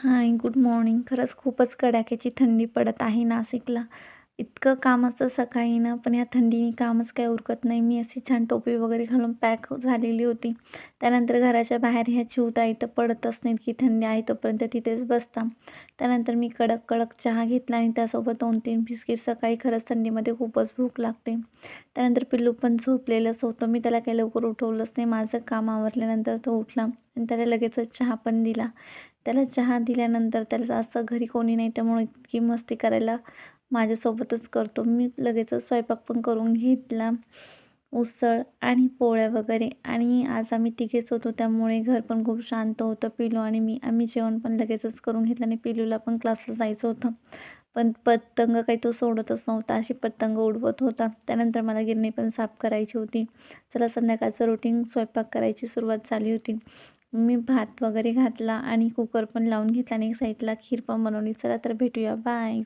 हाय, good morning. खरंच खूपच कडाक्याची थंडी पडत आहे नाशिकला. इतकं काम असतं सकाळी ना, पण या थंडीने कामच काही उरकत नाही. मी अशी छान टोपी वगैरे घालून पॅक झालेली होती. त्यानंतर घराच्या बाहेर ह्या चिऊताई तर पडतच नाहीत, की थंडी आहे तोपर्यंत तिथेच बसता. त्यानंतर मी कडक चहा घेतला आणि त्यासोबत 2-3 बिस्किट. सकाळी खरंच थंडीमध्ये खूपच भूक लागते. त्यानंतर पिल्लू पण झोपलेलंच होतं. मी त्याला काही लवकर उठवलंच नाही. माझं काम आवरल्यानंतर तो उठला आणि त्याला लगेचच चहा पण दिला. त्याला चहा दिल्यानंतर त्याला असं घरी कोणी नाही त्यामुळे इतकी मस्ती करायला माझ्यासोबतच करतो. मी लगेचच स्वयंपाक पण करून घेतला. उसळ आणि पोळ्या वगैरे आणि आज आम्ही तिघेच होतो त्यामुळे घर पण खूप शांत होतं. पिलू आणि मी आम्ही जेवण पण लगेचच करून घेतलं आणि पिलूला पण क्लासला जायचं होतं. पण पतंग काही तो सोडतच नव्हता. अशी पतंग उडवत होता. त्यानंतर मला गिरणी पण साफ करायची होती. चला संध्याकाळचं रुटीन स्वयंपाक करायची सुरुवात झाली होती. मी भात वगैरे घातला आणि कुकर पण लावून घेतला आणि एक साईडला खीर पण बनवली. चला तर भेटूया. बाय.